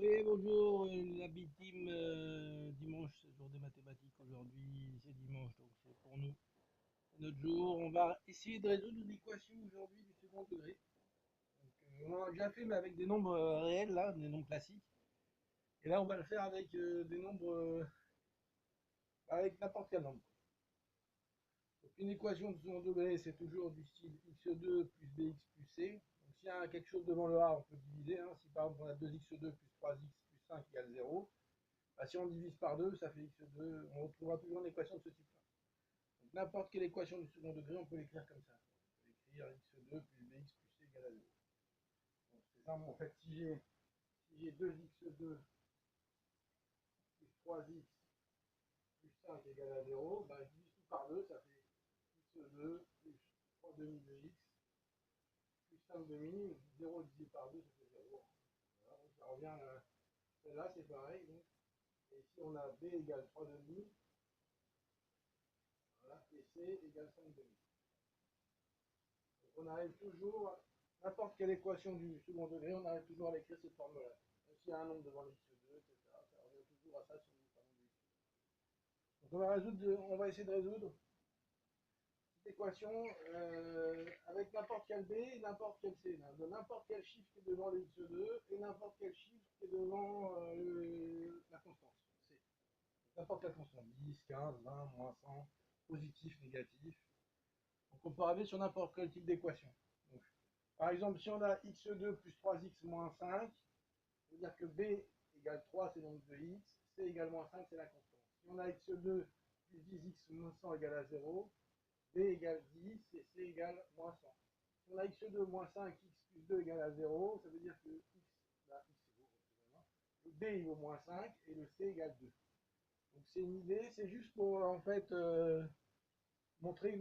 Oui, bonjour, la team. Dimanche, c'est jour des mathématiques aujourd'hui, c'est dimanche, donc c'est pour nous c'est notre jour. On va essayer de résoudre une équation aujourd'hui du second degré. Donc, on en a déjà fait, mais avec des nombres réels, là, des nombres classiques. Et là, on va le faire avec des nombres, avec n'importe quel nombre. Donc, une équation de second degré, c'est toujours du style x2 plus bx plus c. Donc, s'il y a quelque chose devant le a, on peut diviser, hein. Si par exemple on a 2x2 plus 3x plus 5 égale 0, bah, si on divise par 2, ça fait x2, on retrouvera toujours une équation de ce type-là. Donc n'importe quelle équation du second degré, on peut l'écrire comme ça. On peut écrire x2 plus bx plus c égale à 0. Donc c'est simple, en fait, si j'ai 2x2 plus 3x plus 5 égale à 0, bah, je divise tout par 2, ça fait x2 plus 3 demi de x plus 5 demi, 0 divisé par 2, ça fait 0. Voilà, donc ça revient à celle-là, c'est pareil. Donc. Et ici, on a b égale 3 demi, voilà, et c égale 5 demi. On arrive toujours, n'importe quelle équation du second degré, on arrive toujours à l'écrire cette forme-là. Même s'il y a un nombre devant x2, etc., ça revient toujours à ça sur le fameux x2. Donc on va essayer de résoudre cette équation avec n'importe quel b et n'importe quel c. De n'importe quel chiffre qui est devant le x2 et n'importe quel chiffre qui est devant la constante c. N'importe quelle constante, 10, 15, 20, moins 100, positif, négatif. Donc on peut arriver sur n'importe quel type d'équation. Par exemple, si on a x2 plus 3x moins 5, ça veut dire que b égale 3, c'est le nombre de x, c égale moins 5, c'est la constante. Si on a x2 plus 10x moins 100 égale à 0, b égale 10 et c égale moins 100. Si on a x2 moins 5, x plus 2 égale à 0, ça veut dire que x, là, x c'est beau, le b il vaut moins 5 et le c égale 2. Donc c'est une idée, c'est juste pour en fait montrer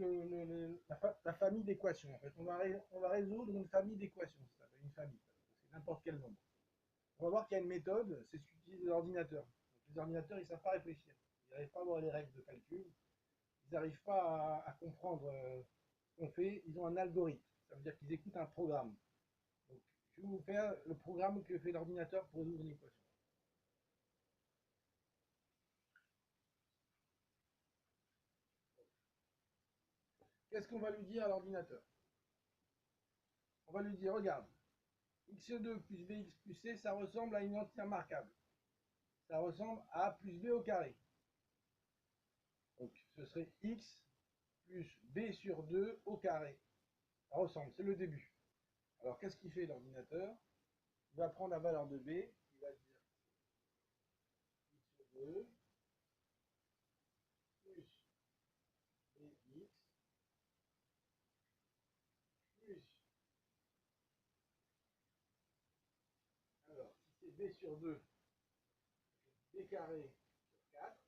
la famille d'équations. En fait, on va résoudre une famille d'équations. Ça s'appelle une famille. C'est n'importe quel nombre. On va voir qu'il y a une méthode, c'est ce qu'utilisent les ordinateurs. Donc, les ordinateurs, ils ne savent pas réfléchir. Ils n'arrivent pas à voir les règles de calcul. Ils n'arrivent pas à comprendre ce qu'on fait. Ils ont un algorithme. Ça veut dire qu'ils écoutent un programme. Donc, je vais vous faire le programme que fait l'ordinateur pour résoudre une équation. Qu'est-ce qu'on va lui dire à l'ordinateur? On va lui dire, regarde, x2 plus bx plus c, ça ressemble à une entière marquable. Ça ressemble à a plus b au carré. Donc ce serait x plus b sur 2 au carré. Ça ressemble, c'est le début. Alors qu'est-ce qu'il fait l'ordinateur? Il va prendre la valeur de b, il va dire x sur 2 plus bx plus, alors si c'est b sur 2, b carré sur 4,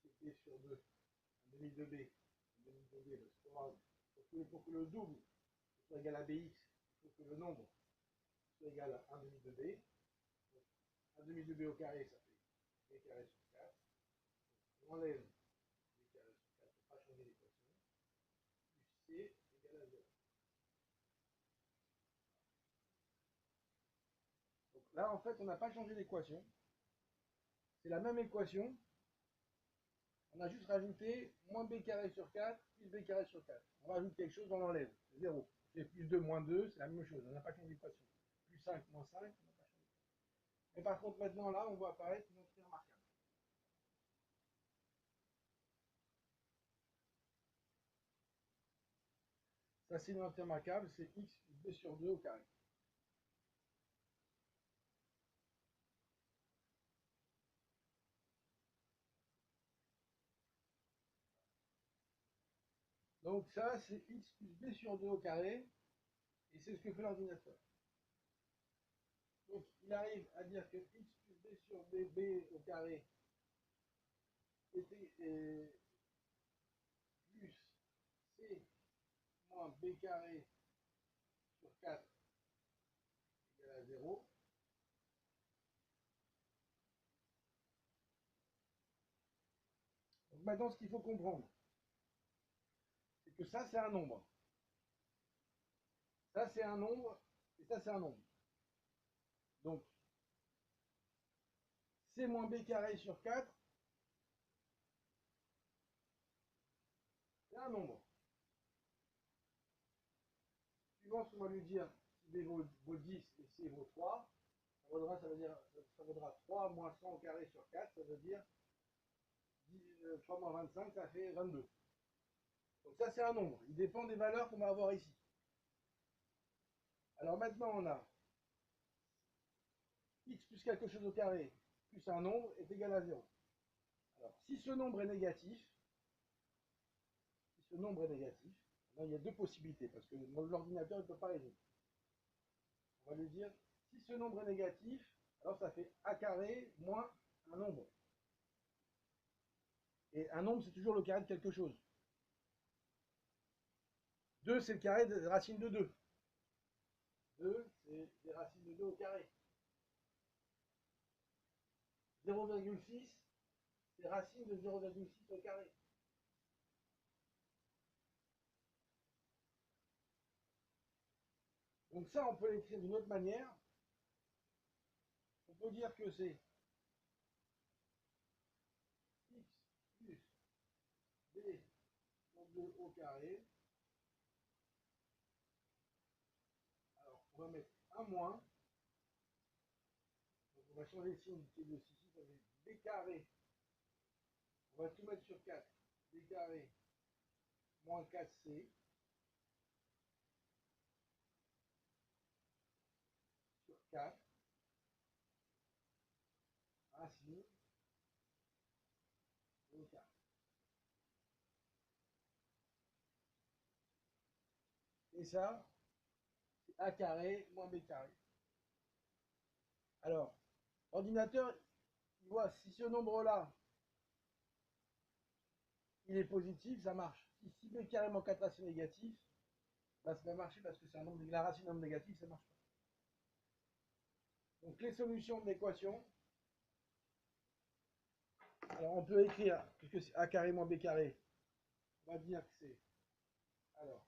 si c'est b sur 2, un demi de b, un demi de b, pour que le double soit égal à bx, il faut que le nombre soit égal à un demi de b. Donc, un demi de b au carré, ça fait b carré sur 4. On enlève b carré sur 4 pour ne pas changer l'équation. Plus c égale à 0. Donc là, en fait, on n'a pas changé l'équation. C'est la même équation. On a juste rajouté moins b carré sur 4 plus b carré sur 4. On rajoute quelque chose, on l'enlève. C'est 0. C'est plus 2 moins 2, c'est la même chose. On n'a pas changé l'équation. Plus 5 moins 5, on n'a pas changé. Mais par contre, maintenant, là, on voit apparaître une entrée remarquable. Ça, c'est une entrée remarquable, c'est x plus b sur 2 au carré. Donc ça, c'est x plus b sur 2 au carré, et c'est ce que fait l'ordinateur. Donc il arrive à dire que x plus b sur b au carré était plus c moins b carré sur 4 égale à 0. Donc maintenant, ce qu'il faut comprendre, c'est que ça, c'est un nombre. Ça, c'est un nombre, et ça, c'est un nombre. Donc, C moins B carré sur 4, c'est un nombre. Suivant ce qu'on va lui dire, si B vaut 10 et C vaut 3, ça vaudra 3 moins 100 au carré sur 4, ça veut dire 3 moins 25, ça fait 22. Donc ça, c'est un nombre. Il dépend des valeurs qu'on va avoir ici. Alors maintenant, on a x plus quelque chose au carré plus un nombre est égal à 0. Alors, si ce nombre est négatif, il y a deux possibilités, parce que l'ordinateur ne peut pas résoudre. On va lui dire, si ce nombre est négatif, alors ça fait a carré moins un nombre. Et un nombre, c'est toujours le carré de quelque chose. 2, c'est le carré de racine de 2. 2, c'est des racines de 2 au carré. 0,6, c'est racine de 0,6 au carré. Donc ça, on peut l'écrire d'une autre manière. On peut dire que c'est x plus b sur 2 au carré. Alors, on va mettre un moins. Donc, on va changer le signe qui est de 6, ça fait b carré. On va tout mettre sur 4. b carré moins 4c sur 4 racine au carré. Et ça, c'est a carré moins b carré. Alors, l'ordinateur, il voit si ce nombre-là, il est positif, ça marche. Si b carré moins 4ac c'est négatif, bah, ça va marcher parce que c'est un nombre, la racine d'un nombre négatif, ça ne marche pas. Donc les solutions de l'équation, alors on peut écrire, puisque c'est a carré moins b carré, on va dire que c'est, alors,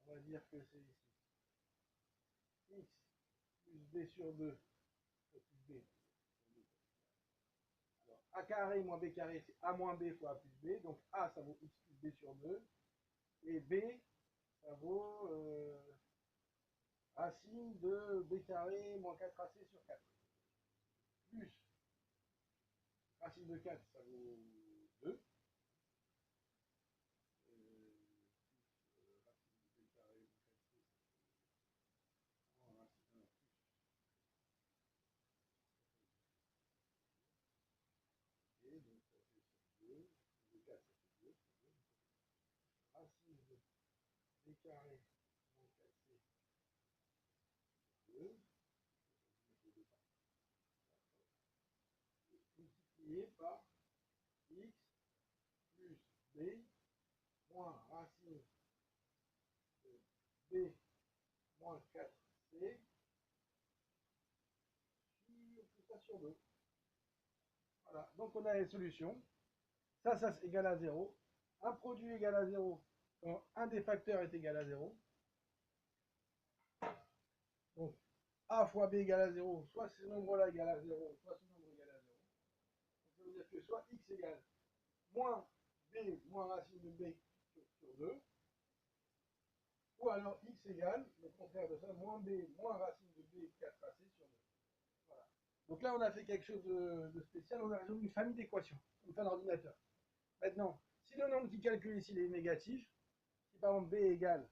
on va dire que c'est ici, x plus b sur 2, plus b. Alors, a carré moins b carré, c'est a moins b fois a plus b, donc a, ça vaut x plus b sur 2, et b, ça vaut racine de b carré moins 4ac sur 4, plus racine de 4, ça vaut 2, et donc ça fait 2, de 4 ça fait 2, racine de b carré moins 4c sur 2, multiplié par x plus b moins racine de b moins 4c sur tout ça sur 2. Voilà, donc on a les solutions. Ça c'est égal à 0. Un produit égal à 0 quand un des facteurs est égal à 0. Donc a fois b égale à 0, soit ce nombre-là égale à 0, soit ce nombre égale à 0. Donc ça veut dire que soit x égale moins b moins racine de b sur 2, ou alors x égale, le contraire de ça, moins b moins racine de b 4ac sur 2. Voilà. Donc là, on a fait quelque chose de spécial, on a résolu une famille d'équations, comme fait un ordinateur. Maintenant, si le nombre qui calcule ici est négatif, si par exemple b égale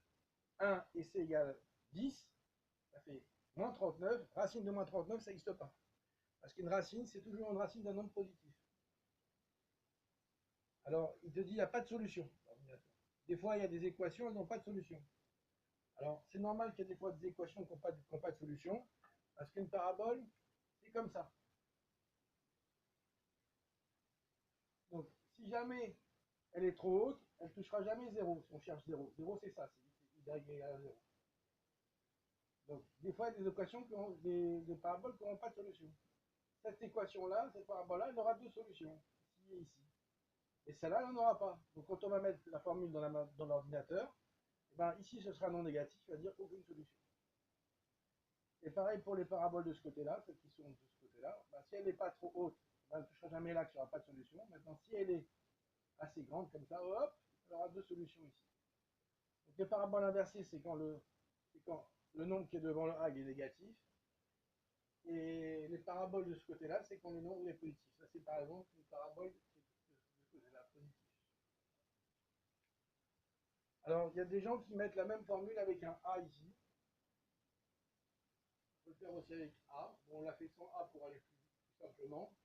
1 et c égale 10, ça fait moins 39, racine de moins 39, ça n'existe pas. Parce qu'une racine, c'est toujours une racine d'un nombre positif. Alors, il te dit, il n'y a pas de solution. Des fois, il y a des équations, elles n'ont pas de solution. Alors, c'est normal qu'il y ait des fois des équations qui n'ont pas de solution, parce qu'une parabole, c'est comme ça. Donc, si jamais elle est trop haute, elle ne touchera jamais 0, si on cherche 0. 0, c'est ça, c'est y égale à 0. Donc, des fois, il y a des équations des paraboles qui n'auront pas de solution. Cette équation-là, cette parabole-là, elle aura deux solutions, ici et ici. Et celle-là, elle n'en aura pas. Donc, quand on va mettre la formule dans l'ordinateur, ben, ici, ce sera non négatif, c'est-à-dire aucune solution. Et pareil pour les paraboles de ce côté-là, celles qui sont de ce côté-là. côté-là. Bah, si elle n'est pas trop haute, bah, elle ne touchera jamais l'axe, il n'y aura pas de solution. Maintenant, si elle est assez grande comme ça, hop, il y aura deux solutions ici. Donc les paraboles inversées, c'est quand le nombre qui est devant le A est négatif. Et les paraboles de ce côté-là, c'est quand le nombre est positif. Ça, c'est par exemple une parabole qui est de ce côté-là, positif. Alors, il y a des gens qui mettent la même formule avec un A ici. On peut le faire aussi avec A. Bon, on l'a fait sans A pour aller plus simplement.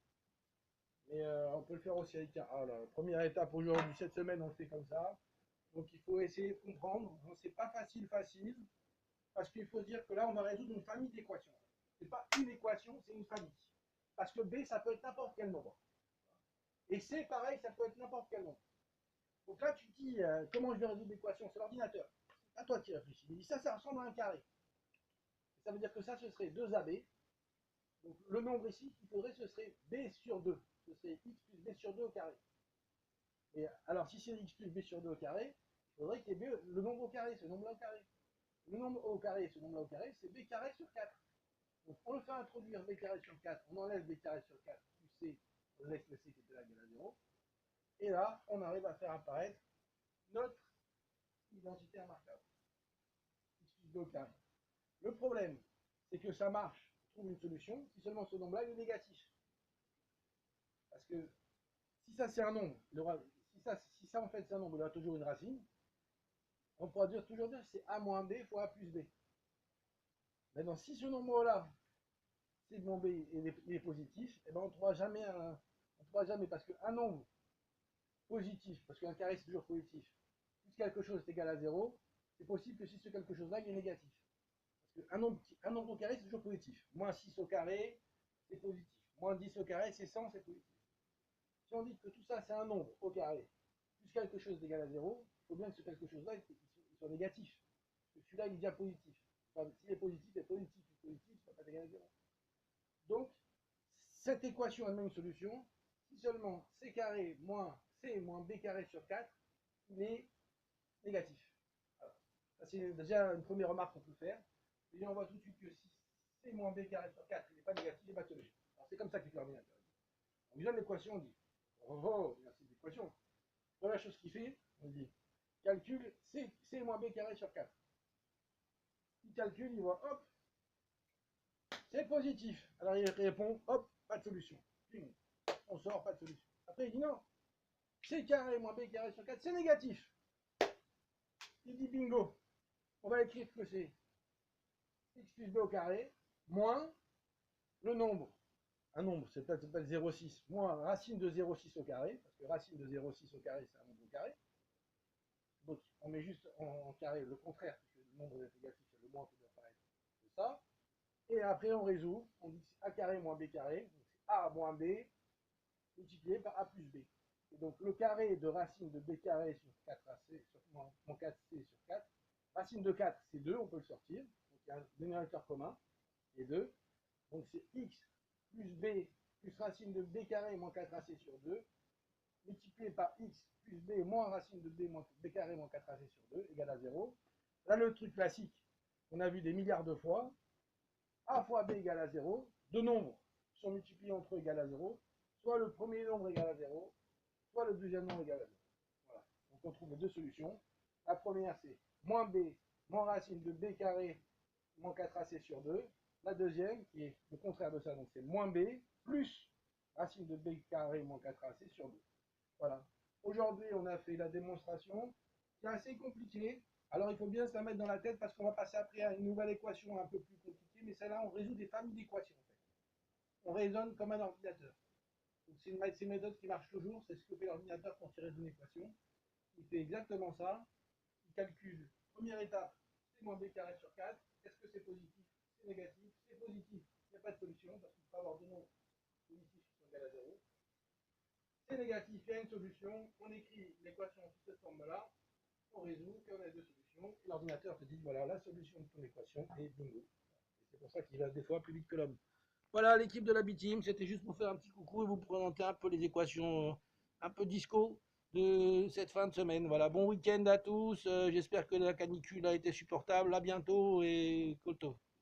Mais on peut le faire aussi avec un A. La première étape aujourd'hui, cette semaine, on le fait comme ça. Donc il faut essayer de comprendre. C'est pas facile, parce qu'il faut se dire que là, on va résoudre une famille d'équations. C'est pas une équation, c'est une famille. Parce que B, ça peut être n'importe quel nombre. Et C, pareil, ça peut être n'importe quel nombre. Donc là, tu te dis, comment je vais résoudre l'équation? C'est l'ordinateur. C'est pas toi qui réfléchis. Il dit, ça ressemble à un carré. Et ça veut dire que ça, ce serait 2AB. Donc le nombre ici qu'il faudrait, ce serait B sur 2. Ce serait X plus B sur 2 au carré. Et alors, si c'est X plus B sur 2 au carré, il faudrait qu'il y ait B, le nombre au carré, ce nombre-là au carré. Le nombre au carré, ce nombre-là au carré, c'est B carré sur 4. Donc on le fait introduire B carré sur 4, on enlève B carré sur 4, plus C, on laisse le C qui était là égal à 0. Et là, on arrive à faire apparaître notre identité remarquable. X plus B au carré. Le problème, c'est que ça marche, on trouve une solution, si seulement ce nombre-là est négatif. Parce que si ça c'est un nombre, si ça en fait c'est un nombre, il y aura toujours une racine. On pourra toujours dire que c'est A moins B fois A plus B. Maintenant, si ce nombre-là, c'est mon B, il est positif, et ben on ne trouvera jamais parce qu'un nombre positif, parce qu'un carré c'est toujours positif, plus quelque chose est égal à 0, c'est possible que si ce quelque chose-là est négatif. Parce qu'un nombre au carré c'est toujours positif. Moins 6 au carré, c'est positif. Moins 10 au carré, c'est 100, c'est positif. Si on dit que tout ça c'est un nombre au carré, plus quelque chose est égal à 0, il faut bien que ce quelque chose-là soit négatif. Parce que celui-là il est déjà positif. Enfin, s'il est positif, c'est positif, ça va pas égal à 0. Donc, cette équation a même une solution. Si seulement c carré moins c moins b carré sur 4, il est négatif. Alors, ça c'est déjà une première remarque qu'on peut faire. Et on voit tout de suite que si c moins b carré sur 4 n'est pas négatif, il n'est pas de solution. Alors c'est comme ça qu'il fait l'ordinateur. On lui donne l'équation, on dit oh, merci l'équation. Voilà la chose qu'il fait, on dit calcule c moins b carré sur 4. Il calcule, il voit hop, c'est positif. Alors il répond hop, pas de solution. On sort, pas de solution. Après il dit non, c carré moins b carré sur 4, c'est négatif. Il dit bingo. On va écrire que c'est x plus b au carré moins le nombre. Un nombre, c'est peut-être 0,6 moins racine de 0,6 au carré, parce que racine de 0,6 au carré, c'est un nombre au carré. Donc on met juste en carré le contraire, puisque le nombre est négatif, c'est le moins qui doit apparaître. C'est ça. Et après on résout, on dit a carré moins b carré, donc c'est a moins b multiplié par a plus b. Et donc le carré de racine de b carré sur 4ac, sur moins 4c sur 4, racine de 4 c'est 2, on peut le sortir, donc il y a un dénominateur commun, et 2, donc c'est x plus b plus racine de b carré moins 4ac sur 2, multiplié par x plus b moins racine de b moins b carré moins 4ac sur 2, égale à 0. Là le truc classique, on a vu des milliards de fois, a fois b égale à 0, deux nombres sont multipliés entre eux égale à 0, soit le premier nombre égale à 0, soit le deuxième nombre égale à 0. Voilà. Donc on trouve deux solutions. La première c'est moins b moins racine de b carré moins 4ac sur 2. La deuxième qui est le contraire de ça, donc c'est moins b plus racine de b carré moins 4ac sur 2. Voilà. Aujourd'hui on a fait la démonstration qui est assez compliquée. Alors il faut bien se la mettre dans la tête parce qu'on va passer après à une nouvelle équation un peu plus compliquée, mais celle-là on résout des familles d'équations en fait. On raisonne comme un ordinateur. C'est une méthode qui marche toujours, c'est ce que fait l'ordinateur quand il résout une équation. Il fait exactement ça. Il calcule, première étape, c moins b carré sur 4. Est-ce que c'est positif? C'est négatif? C'est positif. Il n'y a pas de solution parce qu'il peut avoir deux nombres positifs qui sont égaux à 0. C'est négatif, il y a une solution. On écrit l'équation sous cette forme-là. On résout, puis on a deux solutions. Et l'ordinateur te dit voilà la solution de ton équation et bingo. Et c'est pour ça qu'il va des fois plus vite que l'homme. Voilà l'équipe de la B-Team, c'était juste pour faire un petit coucou et vous présenter un peu les équations un peu disco de cette fin de semaine. Voilà, bon week-end à tous, j'espère que la canicule a été supportable, à bientôt et Koto.